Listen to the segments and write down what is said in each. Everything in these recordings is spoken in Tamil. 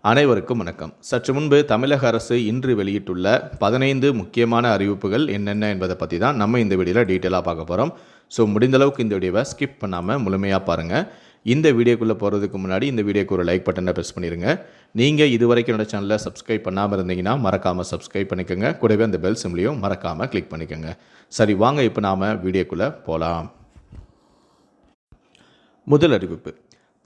அனைவருக்கும் வணக்கம். சற்று முன்பு தமிழக அரசு இன்று வெளியிட்டுள்ள 15 முக்கியமான அறிவிப்புகள் என்னென்ன என்பதை பற்றி தான் நம்ம இந்த வீடியோவில் டீட்டெயிலாக பார்க்க போகிறோம். ஸோ முடிந்தளவுக்கு இந்த வீடியோவை ஸ்கிப் பண்ணாமல் முழுமையாக பாருங்கள். இந்த வீடியோக்குள்ளே போகிறதுக்கு முன்னாடி இந்த வீடியோக்கு ஒரு லைக் பட்டனை ப்ரெஸ் பண்ணிடுங்க. நீங்கள் இதுவரைக்கும் என்னோட சேனலை சப்ஸ்கிரைப் பண்ணாமல் இருந்தீங்கன்னா மறக்காமல் சப்ஸ்கிரைப் பண்ணிக்கோங்க. கூடவே அந்த பெல் சிம்லையும் மறக்காமல் கிளிக் பண்ணிக்கோங்க. சரி, வாங்க இப்போ நாம் வீடியோக்குள்ளே போகலாம். முதல் அறிவிப்பு: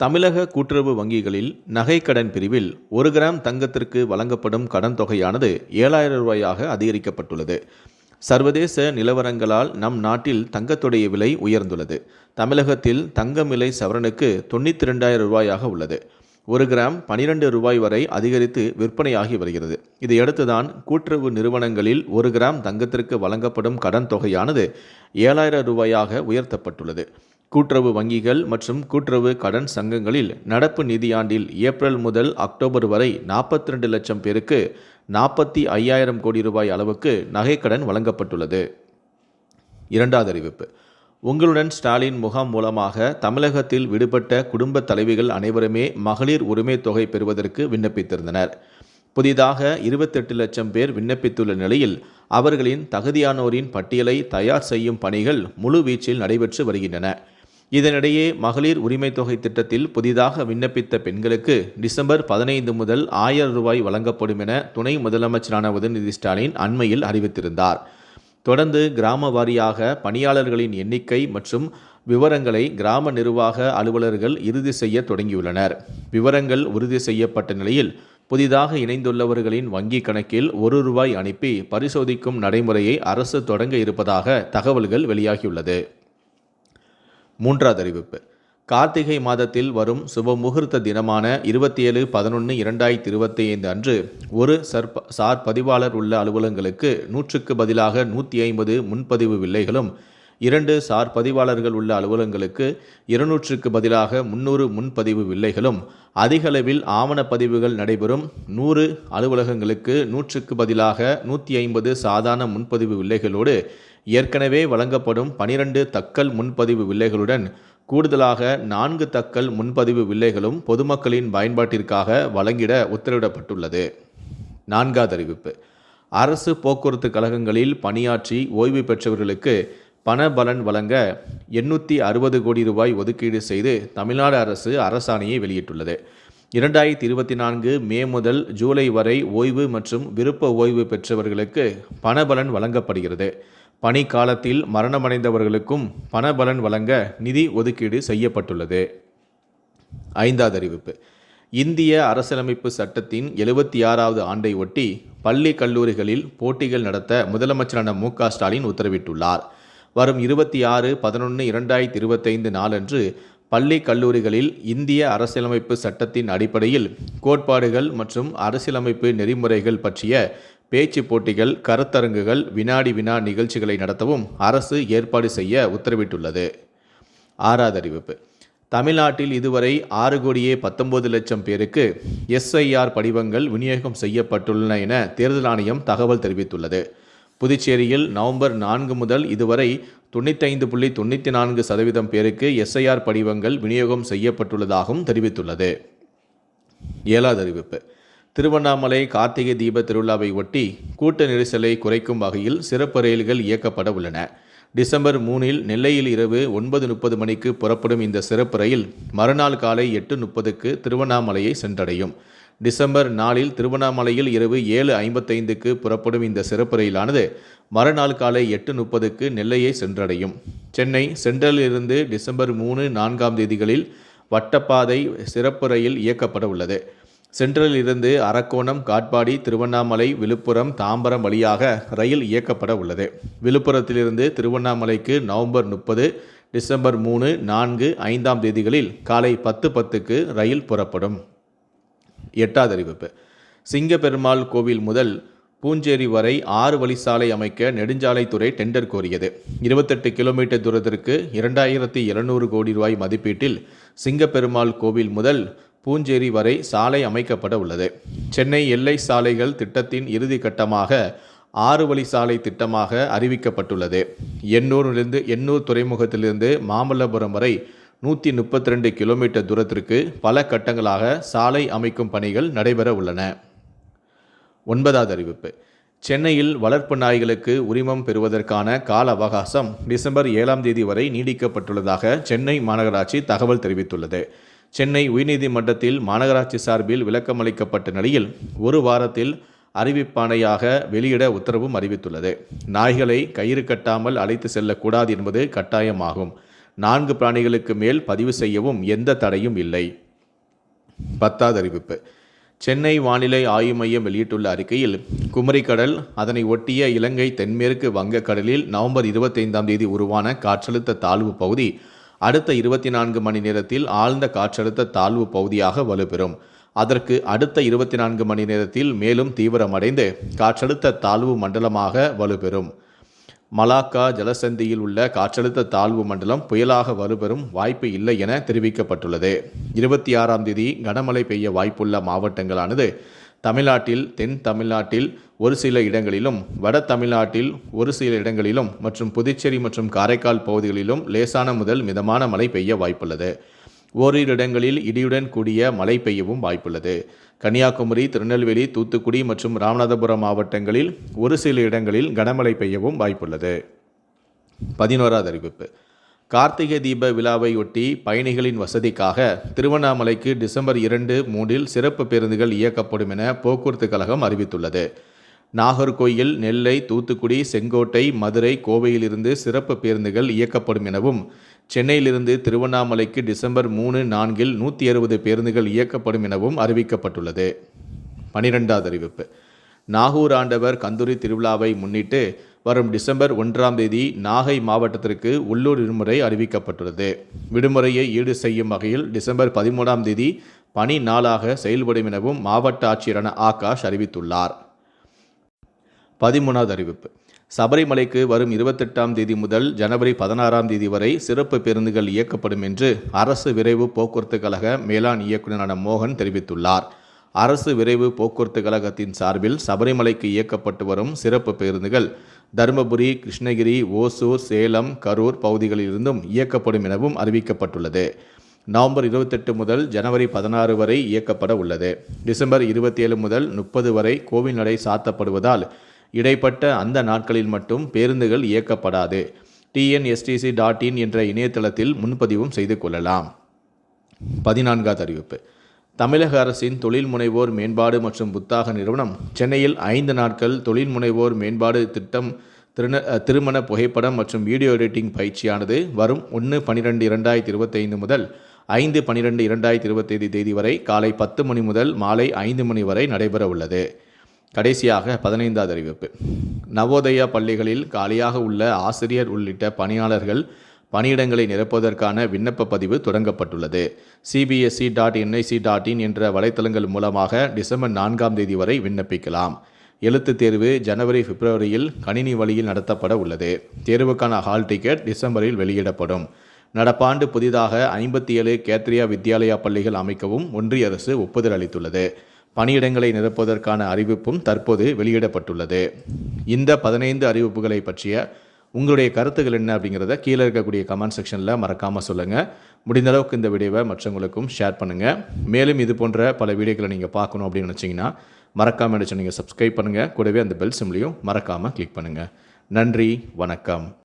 தமிழக கூட்டுறவு வங்கிகளில் நகைக்கடன் பிரிவில் 1 கிராம் தங்கத்திற்கு வழங்கப்படும் கடன் தொகையானது 7,000 ரூபாயாக அதிகரிக்கப்பட்டுள்ளது. சர்வதேச நிலவரங்களால் நம் நாட்டில் தங்கத்துடைய விலை உயர்ந்துள்ளது. தமிழகத்தில் தங்கம் விலை சவரனுக்கு 92,000 ரூபாயாக உள்ளது. 1 கிராம் 12 ரூபாய் வரை அதிகரித்து விற்பனையாகி வருகிறது. இதையடுத்துதான் கூட்டுறவு நிறுவனங்களில் 1 கிராம் தங்கத்திற்கு வழங்கப்படும் கடன் தொகையானது 7,000 ரூபாயாக உயர்த்தப்பட்டுள்ளது. கூட்டுறவு வங்கிகள் மற்றும் கூட்டுறவு கடன் சங்கங்களில் நடப்பு நிதியாண்டில் ஏப்ரல் முதல் அக்டோபர் வரை 42 லட்சம் பேருக்கு 45,000 கோடி ரூபாய் அளவுக்கு நகைக்கடன் வழங்கப்பட்டுள்ளது. இரண்டாவது அறிவிப்பு: உங்களுடன் ஸ்டாலின் முகாம் மூலமாக தமிழகத்தில் விடுபட்ட குடும்ப தலைவிகள் அனைவருமே மகளிர் உரிமை தொகை பெறுவதற்கு விண்ணப்பித்திருந்தனர். புதிதாக 28 லட்சம் பேர் விண்ணப்பித்துள்ள நிலையில் அவர்களின் தகுதியானோரின் பட்டியலை தயார் செய்யும் பணிகள் முழுவீச்சில் நடைபெற்று வருகின்றன. இதனிடையே மகளிர் உரிமை தொகை திட்டத்தில் புதிதாக விண்ணப்பித்த பெண்களுக்கு டிசம்பர் 15 முதல் 1,000 ரூபாய் வழங்கப்படும் என துணை முதலமைச்சரான உதயநிதி ஸ்டாலின் அண்மையில் அறிவித்திருந்தார். தொடர்ந்து கிராம வாரியாக பணியாளர்களின் எண்ணிக்கை மற்றும் விவரங்களை கிராம நிர்வாக அலுவலர்கள் இறுதி செய்ய தொடங்கியுள்ளனர். விவரங்கள் உறுதி செய்யப்பட்ட நிலையில் புதிதாக இணைந்துள்ளவர்களின் வங்கி கணக்கில் 1 ரூபாய் அனுப்பி பரிசோதிக்கும் நடைமுறையை அரசு தொடங்க இருப்பதாக தகவல்கள் வெளியாகியுள்ளது. மூன்றாவது அறிவிப்பு: கார்த்திகை மாதத்தில் வரும் சுப முகூர்த்த தினமான 27/11/2025 அன்று ஒரு சார் பதிவாளர் உள்ள அலுவலகங்களுக்கு 100க்கு பதிலாக 150 முன்பதிவு வில்லைகளும், 2 சார் பதிவாளர்கள் உள்ள அலுவலகங்களுக்கு 200க்கு பதிலாக 300 முன்பதிவு வில்லைகளும், அதிகளவில் ஆவணப்பதிவுகள் நடைபெறும் 100 அலுவலகங்களுக்கு 100க்கு பதிலாக 150 சாதாரண முன்பதிவு வில்லைகளோடு ஏற்கனவே வழங்கப்படும் 12 தக்கல் முன்பதிவு வில்லைகளுடன் கூடுதலாக 4 தக்கல் முன்பதிவு வில்லைகளும் பொதுமக்களின் பயன்பாட்டிற்காக வழங்கிட உத்தரவிடப்பட்டுள்ளது. நான்காவது அறிவிப்பு: அரசு போக்குவரத்து கழகங்களில் பணியாற்றி ஓய்வு பெற்றவர்களுக்கு பண பலன் வழங்க 860 கோடி ரூபாய் ஒதுக்கீடு செய்து தமிழ்நாடு அரசு அரசாணையை வெளியிட்டுள்ளது. 2024 மே முதல் ஜூலை வரை ஓய்வு மற்றும் விருப்ப ஓய்வு பெற்றவர்களுக்கு பணபலன் வழங்கப்படுகிறது. பணிக்காலத்தில் மரணமடைந்தவர்களுக்கும் பணபலன் வழங்க நிதி ஒதுக்கீடு செய்யப்பட்டுள்ளது. ஐந்தாவது அறிவிப்பு: இந்திய அரசியலமைப்பு சட்டத்தின் 76வது ஆண்டை ஒட்டி பள்ளி கல்லூரிகளில் போட்டிகள் நடத்த முதலமைச்சரான மு.க. ஸ்டாலின் உத்தரவிட்டுள்ளார். வரும் 26/11/2025 நாளன்று பள்ளி கல்லூரிகளில் இந்திய அரசியலமைப்பு சட்டத்தின் அடிப்படையில் கோட்பாடுகள் மற்றும் அரசியலமைப்பு நெறிமுறைகள் பற்றிய பேச்சு போட்டிகள், கருத்தரங்குகள், வினாடி வினா நிகழ்ச்சிகளை நடத்தவும் அரசு ஏற்பாடு செய்ய உத்தரவிட்டுள்ளது. ஆறாவது அறிவிப்பு: தமிழ்நாட்டில் இதுவரை 6,19,00,000 பேருக்கு எஸ்ஐஆர் படிவங்கள் விநியோகம் செய்யப்பட்டுள்ளன என தேர்தல் ஆணையம் தகவல் தெரிவித்துள்ளது. புதுச்சேரியில் நவம்பர் 4 முதல் இதுவரை 95.94% பேருக்கு எஸ்ஐஆர் படிவங்கள் விநியோகம் செய்யப்பட்டுள்ளதாகவும் தெரிவித்துள்ளது. ஏழாவது அறிவிப்பு: திருவண்ணாமலை கார்த்திகை தீப திருவிழாவை ஒட்டி கூட்ட நெரிசலை குறைக்கும் வகையில் சிறப்பு ரயில்கள் இயக்கப்பட உள்ளன. டிசம்பர் 3 நெல்லையில் இரவு 9:30 மணிக்கு புறப்படும் இந்த சிறப்பு ரயில் மறுநாள் காலை 8:30க்கு திருவண்ணாமலையை சென்றடையும். டிசம்பர் 4 திருவண்ணாமலையில் இரவு 7:55க்கு புறப்படும் இந்த சிறப்பு ரயிலானது மறுநாள் காலை 8:30க்கு நெல்லையை சென்றடையும். சென்னை சென்ட்ரலிலிருந்து டிசம்பர் 3, 4ஆம் தேதிகளில் வட்டப்பாதை சிறப்பு ரயில் இயக்கப்பட உள்ளது. சென்ட்ரலில் இருந்து அரக்கோணம், காட்பாடி, திருவண்ணாமலை, விழுப்புரம், தாம்பரம் வழியாக ரயில் இயக்கப்பட உள்ளது. விழுப்புரத்திலிருந்து திருவண்ணாமலைக்கு நவம்பர் 30, டிசம்பர் 3, 4, 5ஆம் தேதிகளில் காலை 10:10க்கு ரயில் புறப்படும். எட்டாவது அறிவிப்பு: சிங்கப்பெருமாள் கோவில் முதல் பூஞ்சேரி வரை 6 வழிச்சாலை அமைக்க நெடுஞ்சாலைத்துறை டெண்டர் கோரியது. 28 கிலோமீட்டர் தூரத்திற்கு 2,700 கோடி ரூபாய் மதிப்பீட்டில் சிங்கப்பெருமாள் கோவில் முதல் பூஞ்சேரி வரை சாலை அமைக்கப்பட உள்ளது. சென்னை எல்லை சாலைகள் திட்டத்தின் இறுதி கட்டமாக 6 வழிச்சாலை திட்டமாக அறிவிக்கப்பட்டுள்ளது. எண்ணூர் துறைமுகத்திலிருந்து மாமல்லபுரம் வரை 132 கிலோமீட்டர் தூரத்திற்கு பல கட்டங்களாக சாலை அமைக்கும் பணிகள் நடைபெற உள்ளன. 9வது அறிவிப்பு. சென்னையில் வளர்ப்பு நாய்களுக்கு உரிமம் பெறுவதற்கான கால அவகாசம் டிசம்பர் 7ஆம் தேதி வரை நீடிக்கப்பட்டுள்ளதாக சென்னை மாநகராட்சி தகவல் தெரிவித்துள்ளது. சென்னை உயர்நீதிமன்றத்தில் மாநகராட்சி சார்பில் விளக்கமளிக்கப்பட்ட நிலையில் ஒரு வாரத்தில் அறிவிப்பாணையாக வெளியிட உத்தரவும் அறிவித்துள்ளது. நாய்களை கயிறு கட்டாமல் அழைத்து செல்லக்கூடாது என்பது கட்டாயமாகும். 4 பிராணிகளுக்கு மேல் பதிவு செய்யவும் எந்த தடையும் இல்லை. 10வது அறிவிப்பு. சென்னை வானிலை ஆய்வு மையம் வெளியிட்டுள்ள அறிக்கையில் குமரிக்கடல், அதனை ஒட்டிய இலங்கை தென்மேற்கு வங்கக்கடலில் நவம்பர் 25ஆம் தேதி உருவான காற்றழுத்த தாழ்வு பகுதி அடுத்த 24 மணி நேரத்தில் ஆழ்ந்த காற்றழுத்த தாழ்வு பகுதியாக வலுப்பெறும். அதற்கு அடுத்த 24 மணி நேரத்தில் மேலும் தீவிரமடைந்து காற்றழுத்த தாழ்வு மண்டலமாக வலுப்பெறும். மலாக்கா ஜலசந்தியில் உள்ள காற்றழுத்த தாழ்வு மண்டலம் புயலாக வலுப்பெறும் வாய்ப்பு இல்லை என தெரிவிக்கப்பட்டுள்ளது. 26ஆம் தேதி கனமழை பெய்ய வாய்ப்புள்ள மாவட்டங்களானது தமிழ்நாட்டில், தென் தமிழ்நாட்டில் ஒரு சில இடங்களிலும், வட தமிழ்நாட்டில் ஒரு சில இடங்களிலும் மற்றும் புதுச்சேரி மற்றும் காரைக்கால் பகுதிகளிலும் லேசான முதல் மிதமான மழை பெய்ய வாய்ப்புள்ளது. ஓரிரு இடங்களில் இடியுடன் கூடிய மழை பெய்யவும் வாய்ப்புள்ளது. கன்னியாகுமரி, திருநெல்வேலி, தூத்துக்குடி மற்றும் ராமநாதபுரம் மாவட்டங்களில் ஒரு சில இடங்களில் கனமழை பெய்யவும் வாய்ப்புள்ளது. 11வது அறிவிப்பு. கார்த்திகை தீப விழாவையொட்டி பயணிகளின் வசதிக்காக திருவண்ணாமலைக்கு டிசம்பர் 2, 3 சிறப்பு பேருந்துகள் இயக்கப்படும் என போக்குவரத்து கழகம் அறிவித்துள்ளது. நாகர்கோயில், நெல்லை, தூத்துக்குடி, செங்கோட்டை, மதுரை, கோவையிலிருந்து சிறப்பு பேருந்துகள் இயக்கப்படும் எனவும், சென்னையிலிருந்து திருவண்ணாமலைக்கு டிசம்பர் 3, 4 160 பேருந்துகள் இயக்கப்படும் எனவும் அறிவிக்கப்பட்டுள்ளது. 12வது அறிவிப்பு. நாகூர் ஆண்டவர் கந்தூரி திருவிழாவை முன்னிட்டு வரும் டிசம்பர் 1ஆம் தேதி நாகை மாவட்டத்திற்கு உள்ளூர் விடுமுறை அறிவிக்கப்பட்டுள்ளது. விடுமுறையை ஈடு செய்யும் வகையில் டிசம்பர் 13ஆம் தேதி பணி நாளாக செயல்படும் எனவும் மாவட்ட ஆட்சியரான ஆகாஷ் அறிவித்துள்ளார். 13வது அறிவிப்பு. சபரிமலைக்கு வரும் 28ஆம் தேதி முதல் ஜனவரி 16ஆம் தேதி வரை சிறப்பு பேருந்துகள் இயக்கப்படும் என்று அரசு விரைவு போக்குவரத்து கழக மேலாண் இயக்குநரான மோகன் தெரிவித்துள்ளார். அரசு விரைவு போக்குவரத்து கழகத்தின் சார்பில் சபரிமலைக்கு இயக்கப்பட்டு வரும் சிறப்பு பேருந்துகள் தருமபுரி, கிருஷ்ணகிரி, ஓசூர், சேலம், கரூர் பகுதிகளிலிருந்தும் இயக்கப்படும் எனவும் அறிவிக்கப்பட்டுள்ளது. நவம்பர் 28 முதல் ஜனவரி 16 வரை இயக்கப்பட உள்ளது. டிசம்பர் 27 முதல் 30 வரை கோவில் நடை சாத்தப்படுவதால் இடைப்பட்ட அந்த நாட்களில் மட்டும் பேருந்துகள் இயக்கப்படாது. tnstc.in என்ற இணையதளத்தில் முன்பதிவும் செய்து கொள்ளலாம். 14வது அறிவிப்பு. தமிழக அரசின் தொழில் முனைவோர் மேம்பாடு மற்றும் புத்தாக்க நிறுவனம் சென்னையில் 5 நாட்கள் தொழில் முனைவோர் மேம்பாடு திட்டம் திருமண புகைப்படம் மற்றும் வீடியோ எடிட்டிங் பயிற்சியானது வரும் 1/12/2025 முதல் 5/12/2025 தேதி வரை காலை 10 மணி முதல் மாலை 5 மணி வரை நடைபெற உள்ளது. கடைசியாக 15வது அறிவிப்பு. நவோதயா பள்ளிகளில் காலியாக உள்ள ஆசிரியர் உள்ளிட்ட பணியாளர்கள் பணியிடங்களை நிரப்புவதற்கான விண்ணப்ப பதிவு தொடங்கப்பட்டுள்ளது. cbse.nic.in என்ற வலைத்தளங்கள் மூலமாக டிசம்பர் 4ஆம் தேதி வரை விண்ணப்பிக்கலாம். எழுத்துத் தேர்வு ஜனவரி, பிப்ரவரியில் கணினி வழியில் நடத்தப்பட உள்ளது. தேர்வுக்கான ஹால் டிக்கெட் டிசம்பரில் வெளியிடப்படும். நடப்பாண்டு புதிதாக 57 கேத்ரியா வித்யாலயா பள்ளிகள் அமைக்கவும் ஒன்றிய அரசு ஒப்புதல் அளித்துள்ளது. பணியிடங்களை நிரப்புவதற்கான அறிவிப்பும் தற்போது வெளியிடப்பட்டுள்ளது. இந்த 15 அறிவிப்புகளை பற்றிய உங்களுடைய கருத்துக்கள் என்ன அப்படிங்கிறத கீழே இருக்கக்கூடிய கமெண்ட் செக்ஷனில் மறக்காமல் சொல்லுங்கள். முடிந்த அளவுக்கு இந்த வீடியோவை மற்றவங்களுக்கும் ஷேர் பண்ணுங்கள். மேலும் இது போன்ற பல வீடியோக்களை நீங்கள் பார்க்கணும் அப்படின்னு நினச்சிங்கன்னா மறக்காமல் நீங்கள் சப்ஸ்கிரைப் பண்ணுங்கள். கூடவே அந்த பெல் சிம்லையும் மறக்காமல் கிளிக் பண்ணுங்கள். நன்றி, வணக்கம்.